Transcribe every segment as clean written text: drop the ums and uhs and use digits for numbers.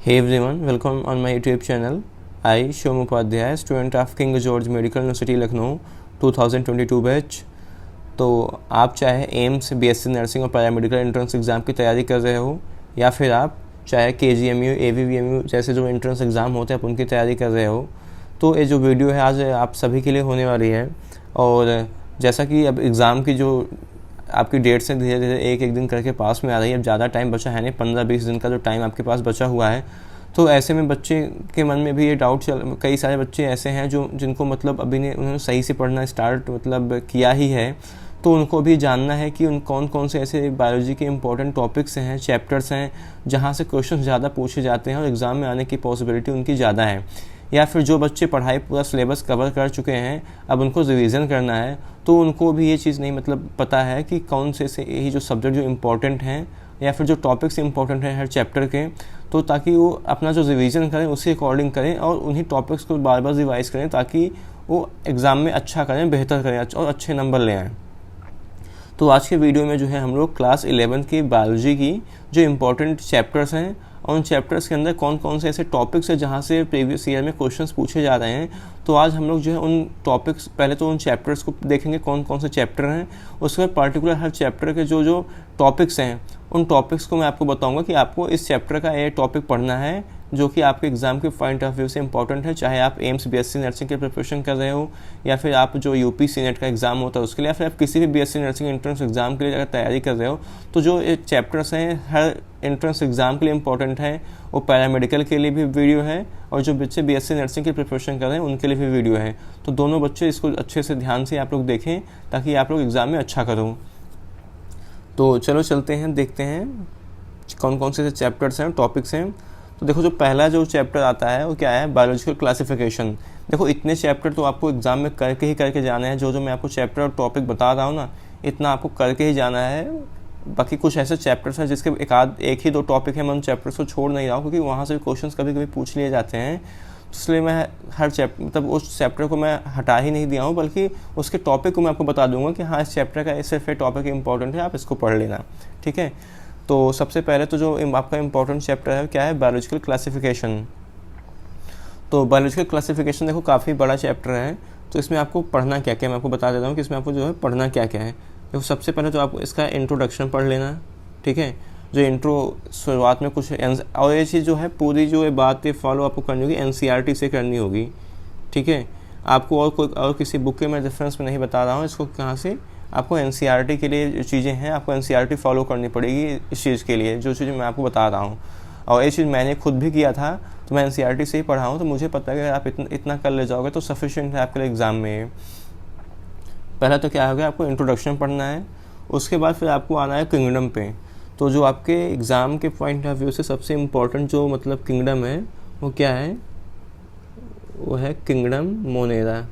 Hey everyone, welcome on my YouTube channel. I, Shom Upadhyay, student of King George Medical University Lucknow 2022 batch. तो आप चाहे AIIMS, BSc nursing और paramedical entrance exam की तैयारी कर रहे हो, या फिर आप चाहे केजीएमयू, एवीवीएमयू जैसे जो एंट्रेंस एग्ज़ाम होते हैं आप उनकी तैयारी कर रहे हो, तो ये जो वीडियो है आज आप सभी के लिए होने वाली है। और जैसा कि अब एग्ज़ाम की जो आपकी डेट से धीरे धीरे एक एक दिन करके पास में आ रही है, अब ज़्यादा टाइम बचा है नहीं, 15-20 दिन का जो टाइम आपके पास बचा हुआ है। तो ऐसे में बच्चे के मन में भी ये डाउट कई सारे बच्चे ऐसे हैं जो जिनको मतलब अभी ने उन्होंने सही से पढ़ना स्टार्ट मतलब किया ही है, तो उनको भी जानना है कि उन कौन कौन से ऐसे बायोलॉजी के इंपॉर्टेंट टॉपिक्स हैं, चैप्टर्स हैं जहाँ से क्वेश्चन ज़्यादा पूछे जाते हैं और एग्ज़ाम में आने की पॉसिबिलिटी उनकी ज़्यादा है। या फिर जो बच्चे पढ़ाई पूरा सिलेबस कवर कर चुके हैं, अब उनको रिवीजन करना है, तो उनको भी ये चीज़ नहीं मतलब पता है कि कौन से यही जो सब्जेक्ट जो इम्पोर्टेंट हैं या फिर जो टॉपिक्स इंपॉर्टेंट हैं हर चैप्टर के, तो ताकि वो अपना जो रिवीजन करें उसी अकॉर्डिंग करें और उन्हीं टॉपिक्स को बार बार रिवाइज करें ताकि वो एग्ज़ाम में अच्छा करें, बेहतर करें और अच्छे नंबर ले आएँ। तो आज के वीडियो में जो है हम लोग क्लास 11 की बायोलॉजी की जो इम्पोर्टेंट चैप्टर्स हैं और उन चैप्टर्स के अंदर कौन कौन से ऐसे टॉपिक्स हैं जहाँ से प्रीवियस ईयर में क्वेश्चंस पूछे जा रहे हैं, तो आज हम लोग जो है उन टॉपिक्स पहले तो उन चैप्टर्स को देखेंगे कौन कौन से चैप्टर हैं, उसके बाद पर्टिकुलर हर चैप्टर के जो जो टॉपिक्स हैं उन टॉपिक्स को मैं आपको बताऊंगा कि आपको इस चैप्टर का ये टॉपिक पढ़ना है जो कि आपके एग्ज़ाम के पॉइंट ऑफ व्यू से इंपॉर्टेंट है, चाहे आप एम्स बीएससी नर्सिंग की प्रिपरेशन कर रहे हो या फिर आप जो यूपी सीनेट का एग्ज़ाम होता है उसके लिए, या फिर आप किसी भी बीएससी नर्सिंग एंट्रेंस एग्ज़ाम के लिए अगर तैयारी कर रहे हो, तो जो ये चैप्टर्स हैं हर एंट्रेंस एग्ज़ाम के लिए इंपॉर्टेंट है। वो पैरामेडिकल के लिए भी वीडियो है और जो बच्चे बीएससी नर्सिंग की प्रिपरेशन कर रहे हैं उनके लिए भी वीडियो है। तो दोनों बच्चे इसको अच्छे से ध्यान से आप लोग देखें ताकि आप लोग एग्ज़ाम में अच्छा करो। तो चलो चलते हैं, देखते हैं कौन कौन से चैप्टर्स हैं, टॉपिक्स हैं। तो देखो जो पहला जो चैप्टर आता है वो क्या है, बायोलॉजिकल क्लासिफिकेशन। देखो इतने चैप्टर तो आपको एग्ज़ाम में करके जाना है, जो मैं आपको चैप्टर और टॉपिक बता रहा हूँ ना, इतना आपको करके ही जाना है। बाकी कुछ ऐसे चैप्टर्स हैं जिसके एक ही दो टॉपिक है, मैं उन चैप्टर्स को छोड़ नहीं रहा हूँ क्योंकि वहाँ से क्वेश्चन कभी कभी पूछ लिए जाते हैं, तो इसलिए मैं हर चैप्टर मतलब उस चैप्टर को मैं हटा ही नहीं दिया हूँ, बल्कि उसके टॉपिक को मैं आपको बता दूंगा कि हाँ इस चैप्टर का सिर्फ टॉपिक इंपॉर्टेंट है, आप इसको पढ़ लेना, ठीक है। तो सबसे पहले तो जो आपका इंपॉर्टेंट चैप्टर है क्या है, बायोलॉजिकल क्लासिफिकेशन। तो बायोलॉजिकल क्लासिफिकेशन देखो काफ़ी बड़ा चैप्टर है, तो इसमें आपको पढ़ना क्या क्या मैं आपको बता देता हूँ कि इसमें आपको जो है पढ़ना क्या क्या है। देखो सबसे पहले तो आपको इसका इंट्रोडक्शन पढ़ लेना, ठीक है। जो इंट्रो शुरुआत में कुछ और ये चीज़ जो है पूरी जो ये बात ये फॉलो आपको करनी होगी, एनसीईआरटी से करनी होगी, ठीक है। आपको और किसी बुक के मैं रेफरेंस में नहीं बता रहा हूँ, इसको कहाँ से आपको एनसीईआरटी के लिए जो चीज़ें हैं आपको एनसीईआरटी फॉलो करनी पड़ेगी इस चीज़ के लिए, जो चीज़ मैं आपको बता रहा हूँ। और ये चीज़ मैंने खुद भी किया था, तो मैं एनसीईआरटी से ही पढ़ा हूँ, तो मुझे पता है कि अगर आप इतना कर ले जाओगे तो सफिशिएंट है आपके लिए एग्ज़ाम में। पहला तो क्या हो गया, आपको इंट्रोडक्शन पढ़ना है, उसके बाद फिर आपको आना है किंगडम पे। तो जो आपके एग्ज़ाम के पॉइंट ऑफ व्यू से सबसे इम्पोर्टेंट जो मतलब किंगडम है वो क्या है, वो है किंगडम मोनेरा,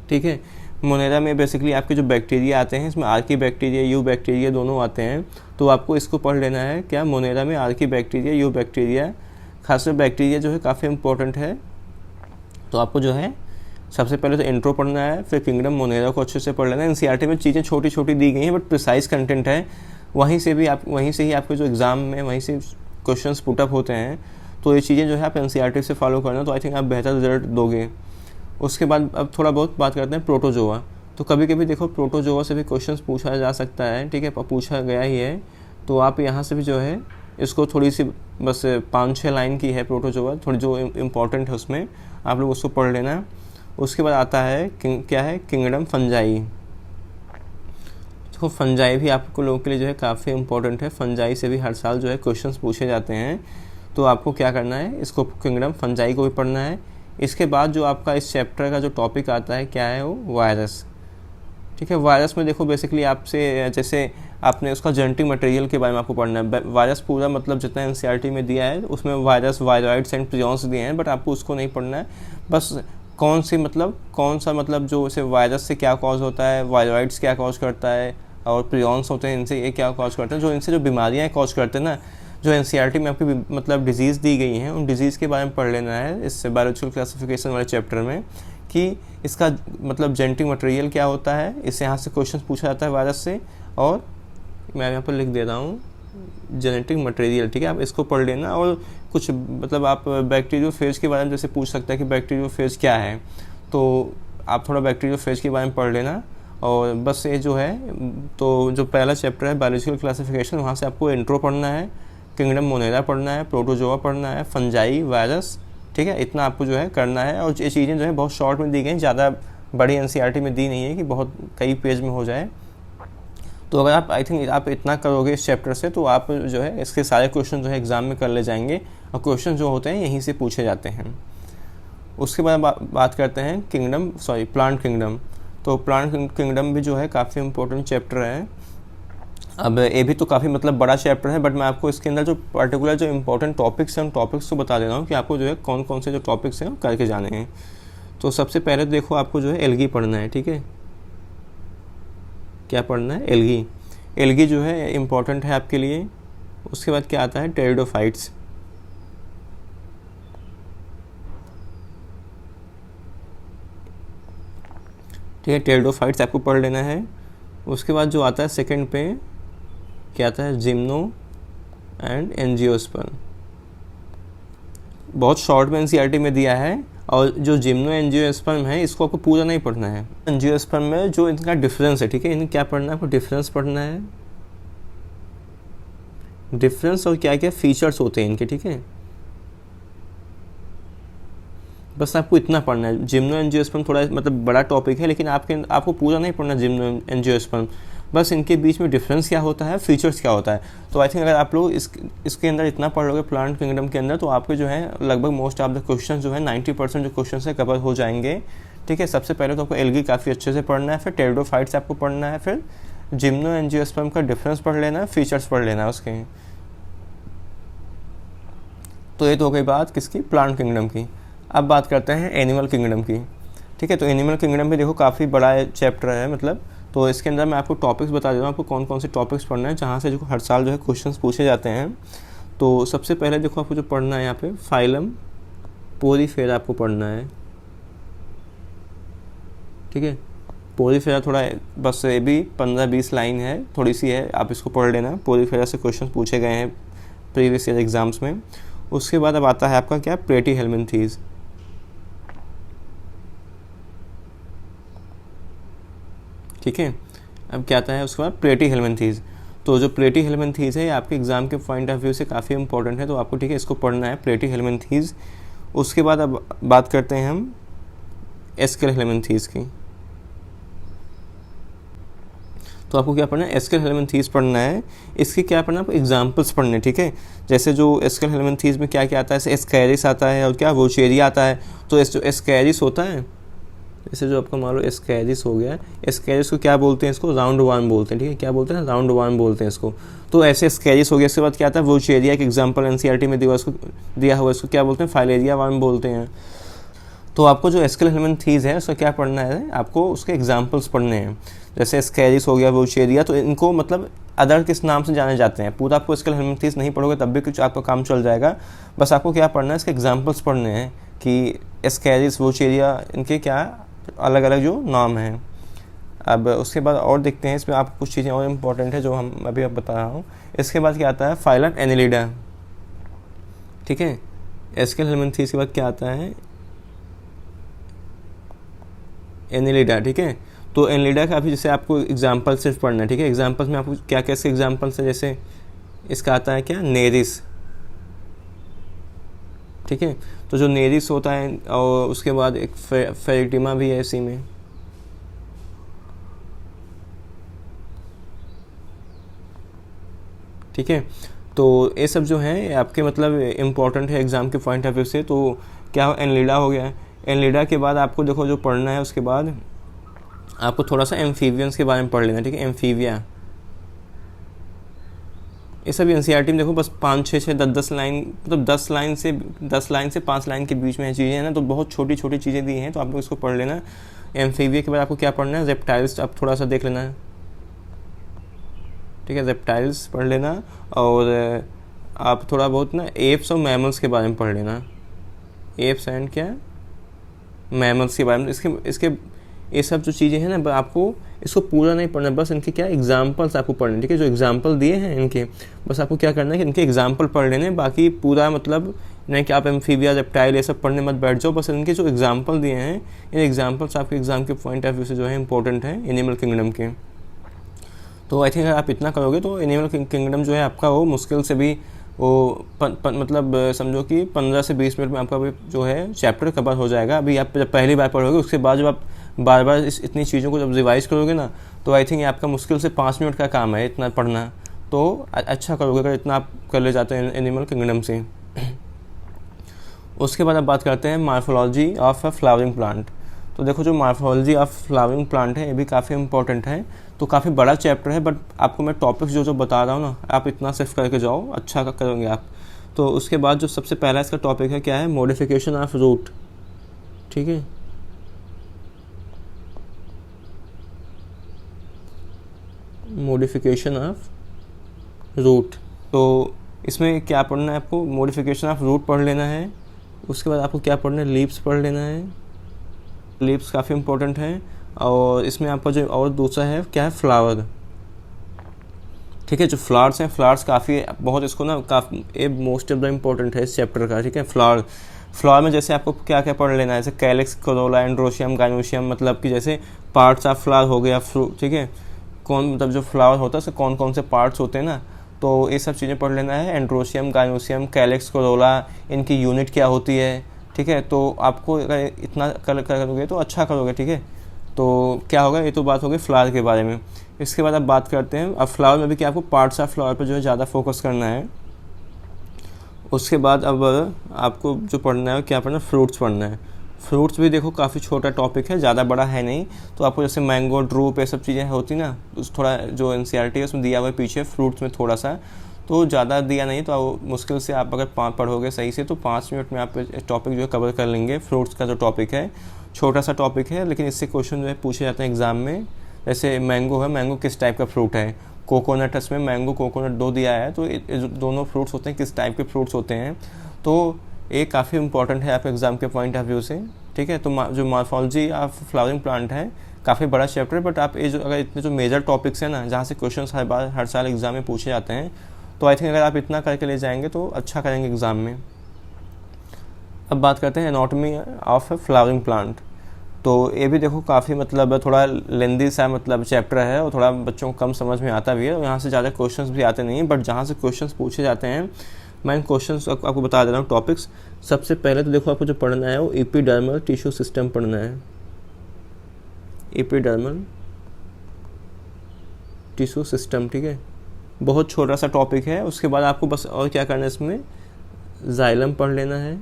ठीक है। मोनेरा में बेसिकली आपके जो बैक्टीरिया आते हैं, इसमें आर्की बैक्टीरिया, यू बैक्टीरिया दोनों आते हैं, तो आपको इसको पढ़ लेना है क्या, मोनेरा में आर्की बैक्टीरिया, यू बैक्टीरिया। खासकर बैक्टीरिया जो है काफ़ी इंपॉर्टेंट है, तो आपको जो है सबसे पहले तो इंट्रो पढ़ना है, फिर किंगडम मोनेरा को अच्छे से पढ़ लेना है। एनसीईआरटी में चीज़ें छोटी छोटी दी गई हैं बट प्रिसाइज कंटेंट है, वहीं से ही आपके जो एग्ज़ाम में वहीं से क्वेश्चंस पुटअप होते हैं, तो ये चीज़ें जो है आप एनसीईआरटी से फॉलो करना, तो आई थिंक आप बेहतर रिजल्ट दोगे। उसके बाद अब थोड़ा बहुत बात करते हैं प्रोटोजोआ। तो कभी कभी देखो प्रोटोजोआ से भी क्वेश्चंस पूछा जा सकता है, ठीक है, पूछा गया ही है, तो आप यहाँ से भी जो है इसको थोड़ी सी बस 5-6 लाइन की है प्रोटोजोआ, थोड़ी जो इम्पोर्टेंट है उसमें आप लोग उसको पढ़ लेना। उसके बाद आता है क्या है, किंगडम फंजाई। तो फंजाई भी आपको लोगों के लिए जो है काफ़ी इंपॉर्टेंट है, फंजाई से भी हर साल जो है क्वेश्चंस पूछे जाते हैं, तो आपको क्या करना है, इसको किंगडम फंजाई को भी पढ़ना है। इसके बाद जो आपका इस चैप्टर का जो टॉपिक आता है क्या है, वो वायरस, ठीक है। वायरस में देखो बेसिकली आपसे जैसे आपने उसका जेनेटिक मटेरियल के बारे में आपको पढ़ना है। वायरस पूरा मतलब जितना एनसीईआरटी में दिया है उसमें वायरस, वायरॉइड्स एंड प्रियॉन्स दिए हैं, बट आपको उसको नहीं पढ़ना है, बस कौन सा मतलब जो उसे वायरस से क्या कॉज होता है, वायरॉइड्स क्या कॉज करता है और प्रियॉन्स होते हैं इनसे ये क्या कॉज करते हैं, जो इनसे जो बीमारियाँ कॉज करते हैं ना, जो एनसीईआरटी में आपकी मतलब डिजीज़ दी गई हैं उन डिजीज़ के बारे में पढ़ लेना है इस बायोलॉजिकल क्लासिफिकेशन वाले चैप्टर में, कि इसका मतलब जेनेटिक मटेरियल क्या होता है, इससे यहाँ से क्वेश्चन पूछा जाता है वायरस से। और मैं यहाँ पर लिख दे रहा हूँ जेनेटिक मटेरियल, ठीक है, आप इसको पढ़ लेना। और कुछ मतलब आप बैक्टीरियोफेज के बारे में जैसे पूछ सकता है कि बैक्टीरियोफेज क्या है, तो आप थोड़ा बैक्टीरियोफेज के बारे में पढ़ लेना। और बस ये जो है, तो जो पहला चैप्टर है बायोलॉजिकल क्लासिफिकेशन, वहाँ से आपको इंट्रो पढ़ना है, किंगडम मोनेरा पढ़ना है, प्रोटोजोआ पढ़ना है, फंजाई, वायरस, ठीक है, इतना आपको जो है करना है। और ये चीज़ें जो है बहुत शॉर्ट में दी गई, ज़्यादा बड़ी एनसीईआरटी में दी नहीं है कि बहुत कई पेज में हो जाए। तो अगर आप आई थिंक आप इतना करोगे इस चैप्टर से, तो आप जो है इसके सारे क्वेश्चन जो है एग्ज़ाम में कर ले जाएंगे, और क्वेश्चन जो होते हैं यहीं से पूछे जाते हैं। उसके बाद बात करते हैं प्लांट किंगडम। तो प्लांट किंगडम भी जो है काफ़ी इंपॉर्टेंट चैप्टर है। अब ये भी तो काफ़ी मतलब बड़ा चैप्टर है, बट मैं आपको इसके अंदर जो पर्टिकुलर जो इंपॉर्टेंट टॉपिक्स हैं उन टॉपिक्स को बता दे रहा हूँ कि आपको जो है कौन कौन से जो टॉपिक्स हैं करके जाने हैं। तो सबसे पहले देखो आपको जो है एल्गी पढ़ना है, ठीक है, क्या पढ़ना है, एल्गी। एल्गी जो है इम्पॉर्टेंट है आपके लिए। उसके बाद क्या आता है, टेरिडोफाइट्स, ठीक है, टेरिडोफाइट्स आपको पढ़ लेना है। उसके बाद जो आता है सेकंड पे क्या आता है, जिम्नो एंड एंजियोस्पर्म। बहुत शॉर्ट में एनसीईआरटी में दिया है, और जो जिम्नो एंजियोस्पर्म है इसको आपको पूरा नहीं पढ़ना है। एंजियोस्पर्म में जो इनका डिफरेंस है, ठीक है, इन्हें क्या पढ़ना है, आपको डिफरेंस पढ़ना है, डिफरेंस और क्या क्या फीचर्स होते हैं इनके, ठीक है, बस आपको इतना पढ़ना है। जिम्नो एंजियोस्पर्म थोड़ा मतलब बड़ा टॉपिक है, लेकिन आपको पूरा नहीं पढ़ना जिम्नो एंजियोस्पर्म, बस इनके बीच में डिफरेंस क्या होता है, फीचर्स क्या होता है। तो आई थिंक अगर आप लोग इसके अंदर इतना पढ़ लोगे प्लांट किंगडम के अंदर, तो आपके जो है लगभग मोस्ट ऑफ द क्वेश्चन जो है 90% जो क्वेश्चन है कवर हो जाएंगे, ठीक है। सबसे पहले तो आपको एल्गी काफ़ी अच्छे से पढ़ना है, फिर टेरिडोफाइट्स आपको पढ़ना है, फिर जिम्नो एंजियोस्पर्म का डिफरेंस पढ़ लेना है, फीचर्स पढ़ लेना है उसके। तो ये तो हो गई बात किसकी, प्लांट किंगडम की। अब बात करते हैं एनिमल किंगडम की, ठीक है। तो एनिमल किंगडम भी देखो काफ़ी बड़ा चैप्टर है मतलब। तो इसके अंदर मैं आपको टॉपिक्स बता देता हूँ, आपको कौन कौन से टॉपिक्स पढ़ना है, जहाँ से जो हर साल जो है क्वेश्चंस पूछे जाते हैं। तो सबसे पहले देखो आपको जो पढ़ना है यहाँ पे फाइलम पोरीफेरा आपको पढ़ना है, ठीक है। पोरीफेरा थोड़ा बस ये भी 15-20 लाइन है, थोड़ी सी है, आप इसको पढ़ लेना। पोरीफेरा से क्वेश्चन पूछे गए हैं प्रीवियस ईयर एग्जाम्स में। उसके बाद अब आता है आपका क्या, प्लेटीहेल्मिन्थीज, ठीक है। अब क्या आता है उसके बाद प्लेटीहेल्मिन्थीज। तो जो प्लेटीहेल्मिन्थीज है आपके एग्जाम के पॉइंट ऑफ व्यू से काफ़ी इंपॉर्टेंट है, तो आपको ठीक है इसको पढ़ना है, प्लेटीहेल्मिन्थीज। उसके बाद अब बात करते हैं हम एस्केल हेल्मिन्थीज की। तो आपको क्या पढ़ना है, एस्केल हेल्मिन्थीज पढ़ना है। इसके क्या पढ़ना है, आपको एग्जाम्पल्स पढ़ने, ठीक है। जैसे जो एस्केल हेल्मिन्थीज में क्या क्या आता है, एस्कैरिस आता है और क्या वोचेरिया आता है। तो जो एस्कैरिस होता है, जैसे जो आपका मान लो एस्कैरिस हो गया, एस्कैरिस को क्या बोलते हैं, इसको राउंड वार्म बोलते हैं, ठीक है। क्या बोलते हैं, राउंड वार्म बोलते हैं इसको। तो ऐसे एस्कैरिस हो गया। इसके बाद क्या आता है, वोचेरिया का एग्जाम्पल एनसीईआरटी में दिया हुआ, इसको क्या बोलते हैं, फाइलेरिया वार्म बोलते हैं। तो आपको जो एस्केल हेल्मिन्थीज है उसका क्या पढ़ना है, आपको उसके एग्जाम्पल्स पढ़ने हैं। जैसे एस्कैरिस हो गया, वोचेरिया, तो इनको मतलब अदर किस नाम से जाने जाते हैं। पूरा आपको एस्केल हेल्मिन्थीज नहीं पढ़ोगे तब भी कुछ आपका काम चल जाएगा। बस आपको क्या पढ़ना है, इसके एग्जाम्पल्स पढ़ने हैं कि एस्कैरिस, वोचेरिया, इनके क्या अलग अलग जो नाम हैं। अब उसके बाद और देखते हैं, इसमें आपको कुछ चीज़ें और इम्पॉर्टेंट है जो हम अभी अब बता रहा हूँ। इसके बाद क्या आता है, फाइलम एनिलिडा, ठीक है। एस्केल हेल्मिन्थीज के बाद क्या आता है, एनिलिडा, ठीक है। तो एनिलिडा का भी जैसे आपको एग्जाम्पल सिर्फ पढ़ना है, ठीक है। एग्जाम्पल्स में आपको क्या क्या इसके एग्जाम्पल्स है, जैसे इसका आता है क्या, नेरिस, ठीक है। तो जो नेरिस होता है, और उसके बाद एक फेरिटिमा भी है इसी में, ठीक है। तो ये सब जो है आपके मतलब इम्पॉर्टेंट है एग्ज़ाम के पॉइंट ऑफ व्यू से। तो क्या एनिलिडा हो गया। एनिलिडा के बाद आपको देखो जो पढ़ना है, उसके बाद आपको थोड़ा सा एम्फीबियंस के बारे में पढ़ लेना, ठीक है। एम्फीबिया, ये सब एनसीईआरटी में देखो बस 5-6 10 लाइन, मतलब 10 लाइन से 5 लाइन के बीच में चीज़ें हैं ना, तो बहुत छोटी छोटी चीज़ें दी हैं, तो आप लोग इसको पढ़ लेना। एम्फीबिया के बाद आपको क्या पढ़ना है, रेप्टाइल्स आप थोड़ा सा देख लेना है, ठीक है। रेप्टाइल्स पढ़ लेना, और आप थोड़ा बहुत ना एप्स और मैमल्स के बारे में पढ़ लेना। एप्स एंड क्या, मैमल्स के बारे में। इसके ये सब जो चीज़ें हैं ना, आपको इसको पूरा नहीं पढ़ना, बस इनके क्या एग्जाम्पल्स आपको पढ़ने, ठीक है, जो एग्जाम्पल दिए हैं इनके, बस आपको क्या करना है कि इनके एग्जाम्पल पढ़ लेने, बाकी पूरा मतलब नहीं कि आप एम्फीबिया रेप्टाइल ये सब पढ़ने मत बैठ जाओ, बस इनके जो एग्जाम्पल दिए हैं, इन एग्जाम्पल्स आपके एग्जाम के पॉइंट ऑफ व्यू से जो है इंपॉर्टेंट है एनिमल किंगडम के। तो आई थिंक अगर आप इतना करोगे तो एनिमल किंगडम जो है आपका वो मुश्किल से भी वो मतलब समझो कि 15 से 20 मिनट में आपका भी जो है चैप्टर कवर हो जाएगा। अभी आप जब पहली बार पढ़ोगे, उसके बाद जब आप बार बार इतनी चीज़ों को जब रिवाइज करोगे ना, तो आई थिंक ये आपका मुश्किल से 5 मिनट का काम है इतना पढ़ना। तो अच्छा करोगे अगर इतना आप कर ले जाते हैं एनिमल किंगडम से। उसके बाद अब बात करते हैं morphology of a flowering plant. तो देखो, जो मार्फोलॉजी ऑफ फ्लावरिंग प्लांट है ये भी काफ़ी इंपॉर्टेंट है। तो काफ़ी बड़ा चैप्टर है, बट आपको मैं टॉपिक्स जो बता रहा हूँ ना, आप इतना सिर्फ करके जाओ, अच्छा करोगे आप। तो उसके बाद जो सबसे पहला इसका टॉपिक है क्या है, मॉडिफिकेशन ऑफ रूट, ठीक है। मॉडिफिकेशन ऑफ रूट, तो इसमें क्या पढ़ना है आपको, मॉडिफिकेशन ऑफ रूट पढ़ लेना है। उसके बाद आपको क्या पढ़ना है, लीव्स पढ़ लेना है। लीव्स काफ़ी इंपॉर्टेंट है। और इसमें आपका जो और दूसरा है क्या है, फ्लावर, ठीक है। जो फ्लावर्स हैं, फ्लावर्स काफ़ी बहुत इसको ना काफ़ी मोस्ट ऑफ द इम्पोर्टेंट है इस चैप्टर का, ठीक है। फ्लावर में जैसे आपको क्या क्या पढ़ लेना है, जैसे कैलिक्स, कोरोला, एंड्रोशियम, गाइनोशियम, मतलब कि जैसे पार्ट्स ऑफ फ्लावर हो गया, ठीक है, कौन मतलब जो फ्लावर होता है उसके कौन कौन से पार्ट्स होते हैं ना, तो ये सब चीज़ें पढ़ लेना है। एंड्रोशियम, गाइनोशियम, कैलिक्स, कोरोला, इनकी यूनिट क्या होती है, ठीक है। तो आपको अगर इतना करोगे तो अच्छा करोगे, ठीक है। तो क्या होगा, ये तो बात होगी फ्लावर के बारे में। इसके बाद अब बात करते हैं, अब फ्लावर में भी क्या आपको पार्ट्स ऑफ फ्लावर पर जो है ज़्यादा फोकस करना है। उसके बाद अब आपको जो पढ़ना है क्या पढ़ना है, फ्रूट्स पढ़ना है। फ्रूट्स भी देखो काफ़ी छोटा टॉपिक है, ज़्यादा बड़ा है नहीं। तो आपको जैसे मैंगो, ड्रूप, ये सब चीज़ें होती ना, थोड़ा जो NCERT है उसमें दिया हुआ है पीछे, फ्रूट्स में थोड़ा सा, तो ज़्यादा दिया नहीं, तो मुश्किल से आप अगर पढ़ोगे सही से तो 5 मिनट में आप टॉपिक जो है कवर कर लेंगे। फ्रूट्स का जो टॉपिक है छोटा सा टॉपिक है, लेकिन इससे क्वेश्चन जो है पूछे जाते हैं एग्जाम में। जैसे मैंगो है, मैंगो किस टाइप का फ्रूट है। कोकोनट, इसमें मैंगो, कोकोनट 2 दिया है, तो जो दोनों फ्रूट्स होते हैं किस टाइप के फ्रूट्स होते हैं, तो ये काफ़ी इंपॉर्टेंट है आपके एग्जाम के पॉइंट ऑफ व्यू से, ठीक है। तो जो मॉर्फोलॉजी ऑफ फ्लावरिंग प्लांट है काफ़ी बड़ा चैप्टर है, बट आप ये जो अगर इतने जो मेजर टॉपिक्स हैं ना, जहाँ से क्वेश्चन हर साल एग्जाम में पूछे जाते हैं, तो आई थिंक अगर आप इतना करके ले जाएंगे तो अच्छा करेंगे एग्ज़ाम में। अब बात करते हैं anatomy of A flowering plant. तो ये भी देखो काफ़ी मतलब थोड़ा लेंदी सा मतलब चैप्टर है, और थोड़ा बच्चों को कम समझ में आता भी है, और यहाँ से ज़्यादा क्वेश्चंस भी आते नहीं हैं, बट जहाँ से क्वेश्चंस पूछे जाते हैं मैं इन क्वेश्चंस आपको बता दे रहा हूँ टॉपिक्स। सबसे पहले तो देखो आपको जो पढ़ना है वो एपिडर्मल टिश्यू सिस्टम पढ़ना है, एपिडर्मल टिश्यू सिस्टम, ठीक है। बहुत छोटा सा टॉपिक है। उसके बाद आपको बस और क्या करना है, इसमें जाइलम पढ़ लेना है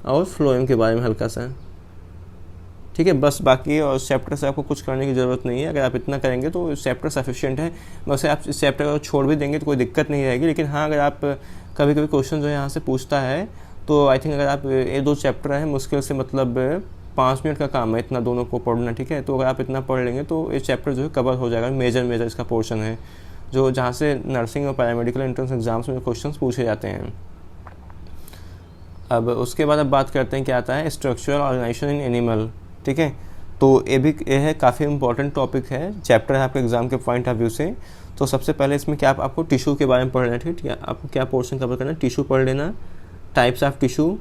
और फ्लोएम के बारे में हल्का सा, ठीक है। बस बाकी और चैप्टर से आपको कुछ करने की ज़रूरत नहीं है। अगर आप इतना करेंगे तो चैप्टर सफिशिएंट है। वैसे आप इस चैप्टर को छोड़ भी देंगे तो कोई दिक्कत नहीं रहेगी, लेकिन हाँ, अगर आप कभी कभी क्वेश्चन जो है यहाँ से पूछता है, तो आई थिंक अगर आप ये 2 चैप्टर है मुश्किल से मतलब 5 मिनट का काम है इतना दोनों को पढ़ना, ठीक है। तो अगर आप इतना पढ़ लेंगे तो ये चैप्टर जो है कवर हो जाएगा। मेजर इसका पोर्शन है जो जहाँ से नर्सिंग और पैरामेडिकल एंट्रेंस एग्जाम्स में क्वेश्चन पूछे जाते हैं। अब उसके बाद अब बात करते हैं क्या आता है, स्ट्रक्चरल ऑर्गेनाइजेशन इन एनिमल, ठीक है। तो ये है काफ़ी इंपॉर्टेंट टॉपिक है, चैप्टर है आपके एग्जाम के पॉइंट ऑफ व्यू से। तो सबसे पहले इसमें क्या आपको टिश्यू के बारे में पढ़ना है, ठीक है। आपको क्या पोर्शन कवर करना है, टिश्यू पढ़ लेना, टाइप्स ऑफ टिश्यू,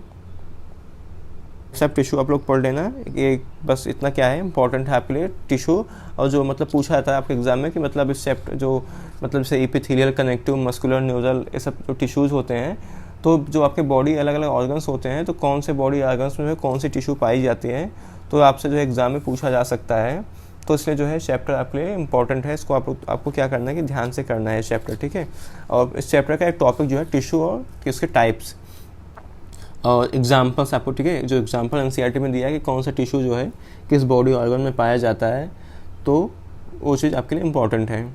सब टिश्यू आप लोग पढ़ लेना। ये बस इतना क्या है इंपॉर्टेंट है आपके लिए टिश्यू। और जो मतलब पूछा जाता है आपके एग्जाम में कि मतलब इस चैप्टर जो मतलब जैसे एपिथेलियल, कनेक्टिव, मस्कुलर, न्यूरल, ये सब जो टिश्यूज़ होते हैं, तो जो आपके बॉडी अलग अलग ऑर्गन्स होते हैं, तो कौन से बॉडी ऑर्गन्स में कौन सी टिश्यू पाई जाती है, तो आपसे जो एग्ज़ाम में पूछा जा सकता है। तो इसलिए जो है चैप्टर आपके लिए इंपॉर्टेंट है। इसको आपको क्या करना है कि ध्यान से करना है चैप्टर, ठीक है। और इस चैप्टर का एक टॉपिक जो है टिश्यू और इसके टाइप्स और एग्जाम्पल्स आपको, ठीक है। जो एग्जाम्पल NCERT में दिया है कि कौन सा टिश्यू जो है किस बॉडी ऑर्गन में पाया जाता है, तो वो चीज़ आपके लिए इम्पॉर्टेंट है।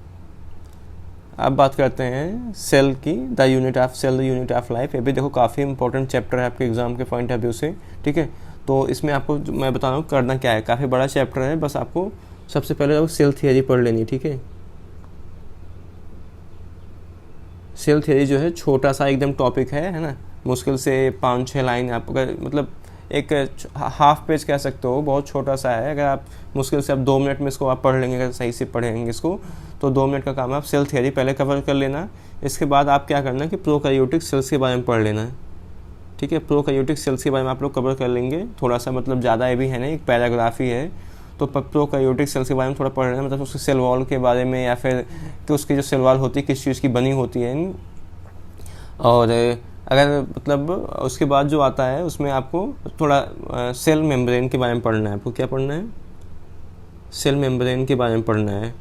अब बात करते हैं सेल की, the unit of cell, the unit of life. ये भी देखो काफ़ी इंपॉर्टेंट चैप्टर है आपके एग्जाम के पॉइंट ऑफ व्यू से, ठीक है। तो इसमें आपको मैं बता रहा हूँ करना क्या है, काफ़ी बड़ा चैप्टर है। बस आपको सबसे पहले सेल थियरी पढ़ लेनी, ठीक है। सेल थियरी जो है छोटा सा एकदम टॉपिक है ना, मुश्किल से 5-6 लाइन आप अगर मतलब एक हाफ पेज कह सकते हो, बहुत छोटा सा है। अगर आप मुश्किल से आप 2 मिनट में इसको आप पढ़ लेंगे, अगर सही से पढ़ेंगे इसको तो 2 मिनट का काम है। आप सेल थियरी पहले कवर कर लेना, इसके बाद आप क्या करना है कि प्रोकैरियोटिक सेल्स के बारे में पढ़ लेना है, ठीक है। प्रोकैरियोटिक सेल्स के बारे में आप लोग कवर कर लेंगे, थोड़ा सा मतलब ज़्यादा ये भी है नहीं, एक पैराग्राफ ही है। तो प्रोकैरियोटिक सेल्स के बारे में थोड़ा पढ़ लेना, मतलब उसके सेल वॉल के बारे में, या फिर कि उसकी जो सेल वॉल होती है किस चीज़ की बनी होती है। और अगर मतलब उसके बाद जो आता है उसमें आपको थोड़ा सेल मेम्ब्रेन के बारे में पढ़ना है। आपको क्या पढ़ना है? सेल मेम्ब्रेन के बारे में पढ़ना है।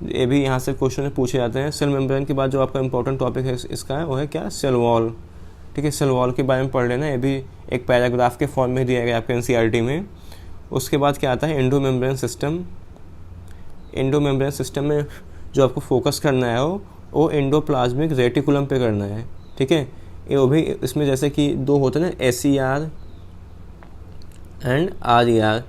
ये भी यहाँ से क्वेश्चन पूछे जाते हैं। सेल मेम्ब्रेन के बाद जो आपका इंपॉर्टेंट टॉपिक है इसका है वो है क्या? सेल वॉल, ठीक है। सेल वॉल के बारे में पढ़ लेना, ये भी एक पैराग्राफ के फॉर्म में दिया गया आपके एनसीईआरटी में। उसके बाद क्या आता है? Endo membrane system. Endo membrane system में जो आपको फोकस करना है वो एंडोप्लाज्मिक रेटिकुलम पे करना है, ठीक है। ये वो भी इसमें जैसे कि 2 होते हैं ना, SER एंड RER,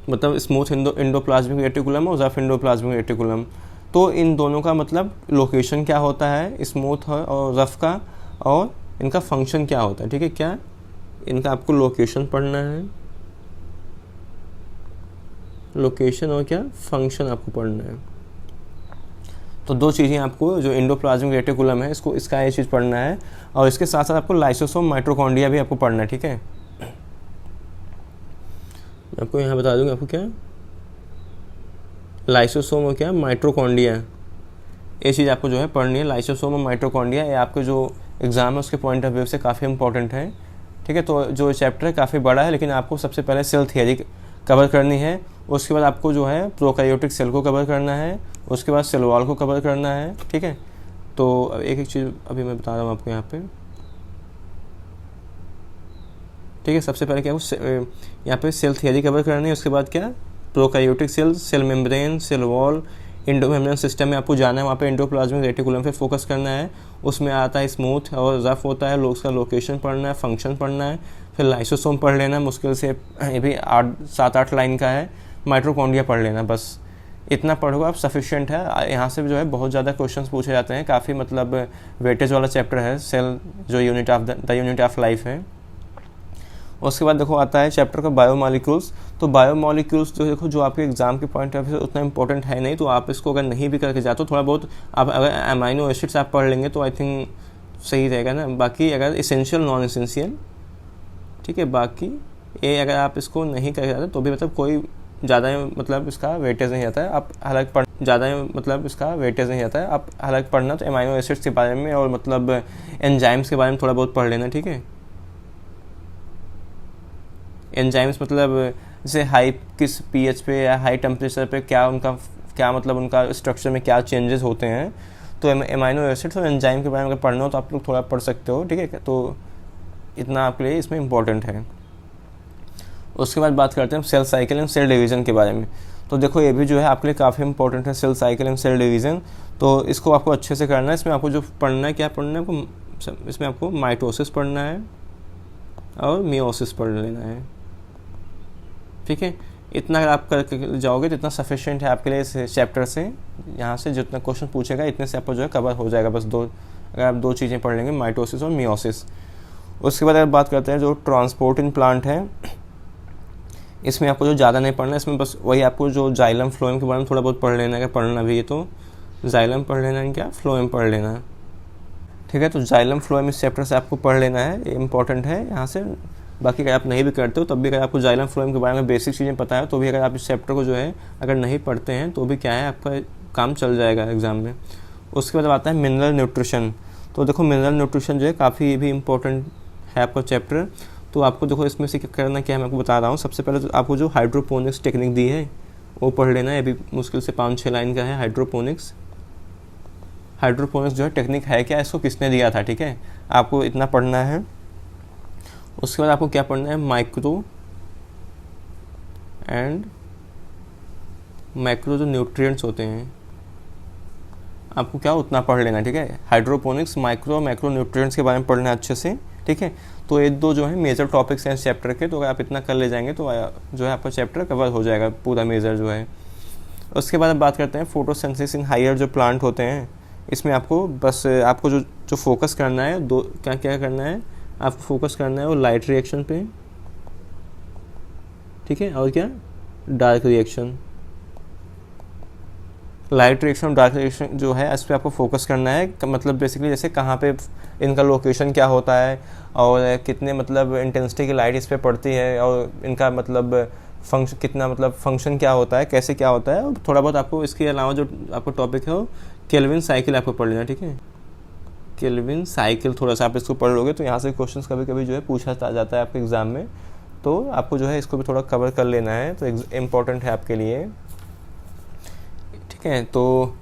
मतलब स्मूथ एंडोप्लाज्मिक रेटिकुलम और रफ एंडोप्लाज्मिक रेटिकुलम। तो इन दोनों का मतलब लोकेशन क्या होता है स्मूथ और रफ का, और इनका फंक्शन क्या होता है, ठीक है। क्या इनका आपको लोकेशन पढ़ना है, लोकेशन और क्या फंक्शन आपको पढ़ना है। तो 2 चीज़ें आपको, जो एंडोप्लाज्मिक रेटिकुलम है इसको, इसका ये चीज़ पढ़ना है, और इसके साथ साथ आपको लाइसोसोम माइटोकॉन्ड्रिया भी आपको पढ़ना है, ठीक है। आपको यहाँ बता दूंगा आपको क्या लाइसोसोम और क्या माइटोकॉन्ड्रिया, ये चीज़ आपको जो है पढ़नी है। लाइसोसोम और माइटोकॉन्ड्रिया ये आपके जो एग्ज़ाम है उसके पॉइंट ऑफ व्यू से काफ़ी इंपॉर्टेंट है, ठीक है। तो जो चैप्टर है काफ़ी बड़ा है, लेकिन आपको सबसे पहले सेल थियरी कवर करनी है, उसके बाद आपको जो है प्रोकैरियोटिक सेल को कवर करना है, उसके बाद सेल वॉल को कवर करना है, ठीक है। तो एक एक चीज़ अभी मैं बता रहा हूँ आपको यहाँ पे, ठीक है। सबसे पहले क्या यहाँ पे सेल थियरी कवर करनी है, उसके बाद क्या prokaryotic cell, cell membrane, cell wall, endo membrane system में आपको जाना है, वहाँ पे एंडोप्लाज्मिक रेटिकुलम पे फोकस करना है। उसमें आता है स्मूथ और रफ होता है, उसका लोकेशन पढ़ना है, फंक्शन पढ़ना है। फिर लाइसोसोम पढ़ लेना, मुश्किल से ये भी 7-8 लाइन का है। माइटोकॉन्ड्रिया पढ़ लेना, बस इतना पढ़ोगे आप, सफिशिएंट है। यहाँ से जो है बहुत ज़्यादा क्वेश्चंस पूछे जाते हैं, काफ़ी मतलब वेटेज वाला चैप्टर है सेल, जो unit of the unit of life है। उसके बाद देखो आता है चैप्टर का बायोमॉलिक्यूल्स। तो बायोमॉलिक्यूल्स जो देखो, जो आपके एग्जाम के पॉइंट ऑफ व्यू से उतना इंपॉर्टेंट है नहीं, तो आप इसको अगर नहीं भी करके जाते हो, थोड़ा बहुत आप अगर अमाइनो एसिड्स आप पढ़ लेंगे तो आई थिंक सही रहेगा ना। बाकी अगर इसेंशियल नॉन इसेंशियल, ठीक है, बाकी ये अगर आप इसको नहीं करके जाते तो भी मतलब कोई ज़्यादा मतलब इसका वेटेज नहीं आता है। आप हालांकि आप हालांकि पढ़ना तो अमाइनो एसिड्स के बारे में और मतलब एंजाइम्स के बारे में थोड़ा बहुत पढ़ लेना, ठीक है। एंजाइम्स मतलब जैसे हाई किस pH पे या हाई टेम्परेचर पे क्या मतलब उनका स्ट्रक्चर में क्या चेंजेस होते हैं। तो अमाइनो एसिड्स और एंजाइम के बारे में अगर पढ़ना हो तो आप लोग थोड़ा पढ़ सकते हो, ठीक है। तो इतना आपके लिए इसमें इम्पोर्टेंट है। उसके बाद बात करते हैं cell cycle and cell division के बारे में। तो देखो ये भी जो है आपके लिए काफ़ी इंपॉर्टेंट है, cell cycle and cell division. तो इसको आपको अच्छे से करना है। इसमें आपको जो पढ़ना है, क्या पढ़ना है आपको, इसमें आपको माइटोसिस पढ़ना है और मियोसिस पढ़ लेना है, ठीक है। इतना अगर आप करके जाओगे तो इतना सफिशिएंट है आपके लिए इस चैप्टर से। यहाँ से जितना क्वेश्चन पूछेगा इतने से आपको जो है कवर हो जाएगा, बस अगर आप 2 चीज़ें पढ़ लेंगे, माइटोसिस और मियोसिस। उसके बाद अगर बात करते हैं जो ट्रांसपोर्ट इन प्लांट है, इसमें आपको जो ज़्यादा नहीं पढ़ना है, इसमें बस वही आपको जो जाइलम फ्लोएम के बारे में थोड़ा बहुत पढ़ लेना है। अगर पढ़ना भी है तो जाइलम पढ़ लेना है, क्या फ्लोएम पढ़ लेना है, ठीक है। तो जाइलम फ्लोएम इस चैप्टर से आपको पढ़ लेना है, ये इंपॉर्टेंट है यहाँ से। बाकी अगर आप नहीं भी करते हो तब भी अगर आपको जाइलम फ्लोएम के बारे में बेसिक चीज़ें पता है तो भी अगर आप इस चैप्टर को जो है अगर नहीं पढ़ते हैं तो भी क्या है आपका काम चल जाएगा एग्ज़ाम में। उसके बाद आता है मिनरल न्यूट्रिशन। तो देखो मिनरल न्यूट्रिशन जो है काफ़ी ये भी इम्पोर्टेंट है आपका चैप्टर। तो आपको देखो इसमें से करना क्या है मैं आपको बता रहा हूँ। सबसे पहले तो आपको जो हाइड्रोपोनिक्स टेक्निक दी है वो पढ़ लेना है। अभी मुश्किल से 5-6 लाइन का है हाइड्रोपोनिक्स। हाइड्रोपोनिक्स जो है टेक्निक है क्या, इसको किसने दिया था, ठीक है, आपको इतना पढ़ना है। उसके बाद आपको क्या पढ़ना है, माइक्रो एंड मैक्रो जो न्यूट्रिएंट्स होते हैं आपको क्या उतना पढ़ लेना, ठीक है। हाइड्रोपोनिक्स, माइक्रो, मैक्रो न्यूट्रिएंट्स के बारे में पढ़ना है अच्छे से, ठीक है। तो ये 2 जो है मेजर टॉपिक्स हैं इस चैप्टर के। तो अगर आप इतना कर ले जाएंगे तो जो है आपका चैप्टर कवर हो जाएगा पूरा मेजर जो है। उसके बाद अब बात करते हैं फोटोसिंथेसिस इन हायर जो प्लांट होते हैं। इसमें आपको बस आपको जो फोकस करना है, क्या करना है, आपको फोकस करना है वो लाइट रिएक्शन पे ठीक है। और क्या, डार्क रिएक्शन, लाइट रिएक्शन और डार्क रिएक्शन जो है इस पर आपको फोकस करना है। मतलब बेसिकली जैसे कहाँ पे इनका लोकेशन क्या होता है और कितने मतलब इंटेंसिटी की लाइट इस पर पड़ती है और इनका मतलब फंक्शन कितना, मतलब फंक्शन क्या होता है, कैसे क्या होता है। और थोड़ा बहुत आपको इसके अलावा जो आपको टॉपिक है वो केल्विन साइकिल आपको पढ़ लेना, ठीक है। केल्विन साइकिल थोड़ा सा आप इसको पढ़ लोगे तो यहाँ से क्वेश्चंस कभी कभी जो है पूछा जाता है आपके एग्ज़ाम में, तो आपको जो है इसको भी थोड़ा कवर कर लेना है, तो इम्पोर्टेंट है आपके लिए, ठीक है। तो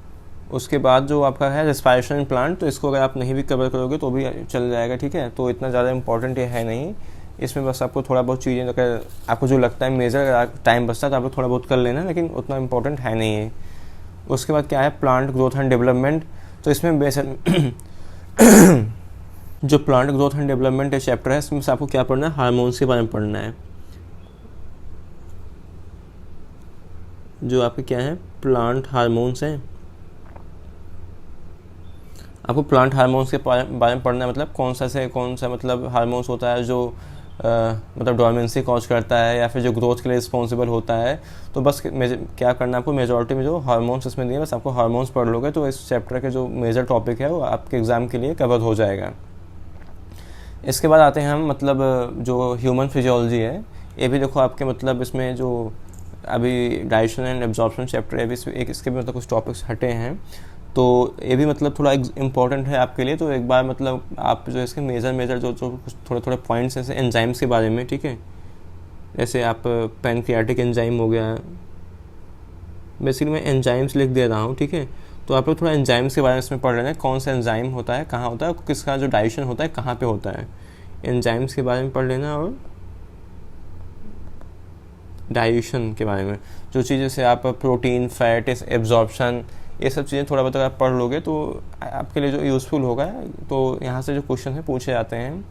उसके बाद जो आपका है रेस्पिरेशन प्लांट, तो इसको अगर आप नहीं भी कवर करोगे तो भी चल जाएगा, ठीक है। तो इतना ज़्यादा इंपॉर्टेंट ये है नहीं, इसमें बस आपको थोड़ा बहुत चीज़ें अगर आपको जो लगता है मेजर, अगर टाइम बचता है तो आप लोग थोड़ा बहुत कर लेना, लेकिन उतना इंपॉर्टेंट है नहीं है। उसके बाद क्या है, प्लांट ग्रोथ एंड डेवलपमेंट। तो इसमें बेसिक जो प्लांट ग्रोथ एंड डेवलपमेंट है चैप्टर है, इसमें से आपको क्या पढ़ना है, हार्मोन्स के बारे में पढ़ना है। जो आपके क्या है, प्लांट हार्मोन्स हैं, आपको प्लांट हार्मोन्स के बारे में पढ़ना है। मतलब कौन सा मतलब हार्मोन्स होता है जो मतलब डोर्मेंसी कॉज करता है या फिर जो ग्रोथ के लिए रिस्पॉन्सिबल होता है। तो बस क्या करना है आपको, मेजॉरिटी में जो हार्मोन्स इसमें दिए बस आपको हार्मोन्स पढ़ लोगे तो इस चैप्टर के जो मेजर टॉपिक है वो आपके एग्ज़ाम के लिए कवर हो जाएगा। इसके बाद आते हैं हम मतलब जो ह्यूमन फिजियोलॉजी है, ये भी देखो आपके मतलब इसमें जो अभी डाइजेशन एंड एब्जॉर्प्शन चैप्टर है, अभी एक इसके भी मतलब कुछ टॉपिक्स हटे हैं, तो ये भी मतलब थोड़ा इम्पॉर्टेंट है आपके लिए। तो एक बार मतलब आप जो इसके मेजर जो थोड़े पॉइंट्स ऐसे एंजाइम्स के बारे में, ठीक है। जैसे आप पैनक्रियाटिक एंजाइम हो गया, बेसिकली मैं एंजाइम्स लिख दे रहा हूँ, ठीक है। तो आप लोग थोड़ा एंजाइम्स के बारे में इसमें पढ़ लेना है, कौन सा एंजाइम होता है, कहाँ होता है, किसका जो डाइजेशन होता है कहाँ पे होता है, एंजाइम्स के बारे में पढ़ लेना। और डाइजेशन के बारे में जो चीज़ जैसे आप प्रोटीन, फैट, एब्जॉर्प्शन, ये सब चीज़ें थोड़ा बहुत अगर आप पढ़ लोगे तो आपके लिए जो यूज़फुल होगा। तो यहाँ से जो क्वेश्चन है पूछे जाते हैं।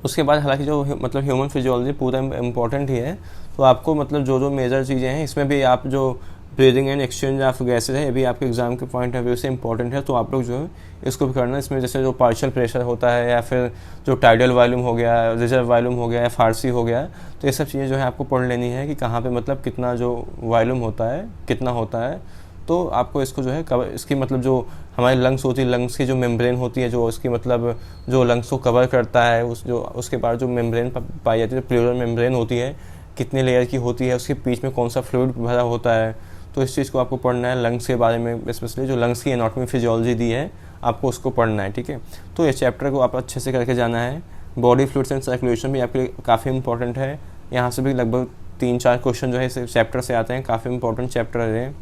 उसके बाद हालांकि जो मतलब ह्यूमन फिजियोलॉजी पूरा इम्पॉर्टेंट ही है, तो आपको मतलब जो मेजर चीज़ें हैं इसमें भी आप जो breathing and exchange of gases है, ये भी आपके एग्जाम के पॉइंट ऑफ व्यू से इंपॉर्टेंट है। तो आप लोग जो है इसको भी करना। इसमें जैसे जो पार्शियल प्रेशर होता है या फिर जो टाइडल वॉल्यूम हो गया, रिजर्व वॉल्यूम हो गया, फारसी हो गया, तो ये सब चीज़ें जो है आपको पढ़ लेनी है कि कहाँ पे मतलब कितना जो वॉल्यूम होता है कितना होता है। तो आपको इसको जो है कवर, इसकी मतलब जो हमारी लंग्स होती है, लंग्स की जो मेम्ब्रेन होती है, जो उसकी मतलब जो लंग्स को कवर करता है, उसके बाद जो मेम्ब्रेन पाई जाती है, जो प्लूरल मेम्ब्रेन होती है, कितने लेयर की होती है, उसके बीच में कौन सा फ्लूइड भरा होता है। तो इस चीज़ को आपको पढ़ना है, लंग्स के बारे में स्पेशली जो लंग्स की एनाटॉमी फिजियोलॉजी दी है आपको उसको पढ़ना है, ठीक है। तो इस चैप्टर को आप अच्छे से करके जाना है। बॉडी फ्लूइड्स एंड सर्कुलेशन भी आपके लिए काफ़ी इंपॉर्टेंट है। यहाँ से भी लगभग 3-4 क्वेश्चन जो है इस चैप्टर से आते हैं, काफ़ी इंपॉर्टेंट चैप्टर है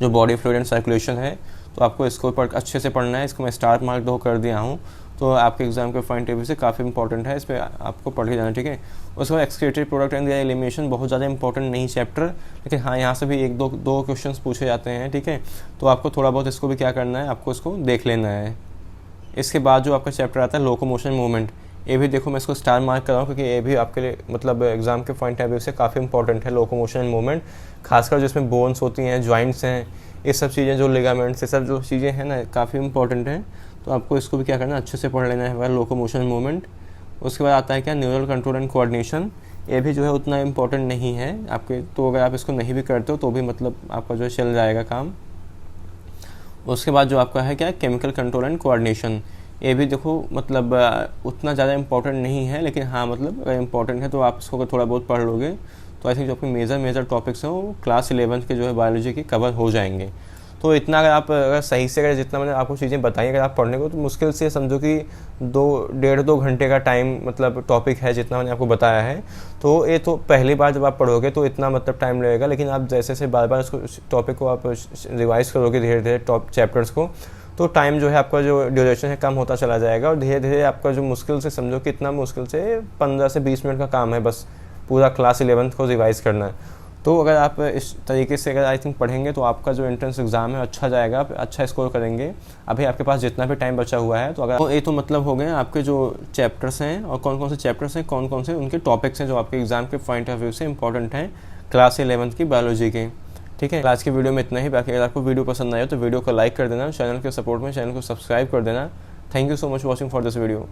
जो बॉडी फ्लूइड एंड सर्कुलेशन है। तो आपको इसको अच्छे से पढ़ना है। इसको मैं स्टार मार्क 2 कर दिया हूँ, तो आपके एग्जाम के पॉइंट ऑफ व्यू से काफ़ी इंपॉर्टेंट है, इस पर आपको पढ़ के जाना, ठीक है। उसके बाद एक्सक्रीटरी प्रोडक्ट एंड एलिमिनेशन बहुत ज़्यादा इंपॉर्टेंट नहीं चैप्टर, लेकिन हाँ यहाँ से भी 1-2 क्वेश्चन पूछे जाते हैं, ठीक है। तो आपको थोड़ा बहुत इसको भी क्या करना है, आपको इसको देख लेना है। इसके बाद जो आपका चैप्टर आता है लोकोमोशन मूवमेंट, ये भी देखो मैं इसको स्टार मार्क कर रहा हूँ क्योंकि ये भी आपके लिए मतलब एग्जाम के पॉइंट ऑफ व्यू से काफ़ी इंपॉर्टेंट है लोकोमोशन मूवमेंट, खासकर जिसमें बोन्स होती हैं, जॉइंट्स हैं, ये सब चीज़ें, जो लिगामेंट्स, ये सब जो चीज़ें हैं ना काफ़ी इंपॉर्टेंट हैं। तो आपको इसको भी क्या करना है, अच्छे से पढ़ लेना है लोकोमोशन मूवमेंट। उसके बाद आता है क्या, न्यूरल कंट्रोल एंड कोऑर्डिनेशन, ये भी जो है उतना इंपॉर्टेंट नहीं है आपके, तो अगर आप इसको नहीं भी करते हो तो भी मतलब आपका जो है चल जाएगा काम। उसके बाद जो आपका है क्या, केमिकल कंट्रोल एंड कोऑर्डिनेशन, ये भी देखो मतलब उतना ज़्यादा इंपॉर्टेंट नहीं है, लेकिन हाँ मतलब अगर इंपॉर्टेंट है तो आप इसको थोड़ा बहुत पढ़ लोगे तो आई थिंक जो आपके मेजर टॉपिक्स हैं वो क्लास 11 के जो है बायोलॉजी की कवर हो जाएंगे। तो इतना अगर सही से अगर जितना मैंने आपको चीज़ें बताई अगर आप पढ़ने को, तो मुश्किल से समझो कि 1.5-2 घंटे का टाइम मतलब टॉपिक है जितना मैंने आपको बताया है। तो ये तो पहली बार जब आप पढ़ोगे तो इतना मतलब टाइम लगेगा, लेकिन आप जैसे जैसे बार बार उसको टॉपिक को आप रिवाइज करोगे धीरे धीरे टॉप चैप्टर्स को, तो टाइम जो है आपका जो ड्यूरेशन है कम होता चला जाएगा। और धीरे धीरे आपका जो मुश्किल से समझो कि इतना मुश्किल से 15 से 20 मिनट का काम है बस पूरा क्लास 11 को रिवाइज़ करना है। तो अगर आप इस तरीके से अगर आई थिंक पढ़ेंगे तो आपका जो एंट्रेंस एग्ज़ाम है अच्छा जाएगा, आप अच्छा स्कोर करेंगे। अभी आपके पास जितना भी टाइम बचा हुआ है, तो अगर ये तो मतलब हो गए आपके जो चैप्टर्स हैं और कौन कौन से चैप्टर्स हैं, कौन कौन से उनके टॉपिक्स हैं जो आपके एग्ज़ाम के पॉइंट ऑफ व्यू से इंपॉर्टेंट हैं क्लास 11 की बायोलॉजी के, ठीक है। आज की वीडियो में इतना ही। बाकी अगर आपको वीडियो पसंद आया तो वीडियो को लाइक कर देना, चैनल के सपोर्ट में चैनल को सब्सक्राइब कर देना। Thank you so much watching for this video.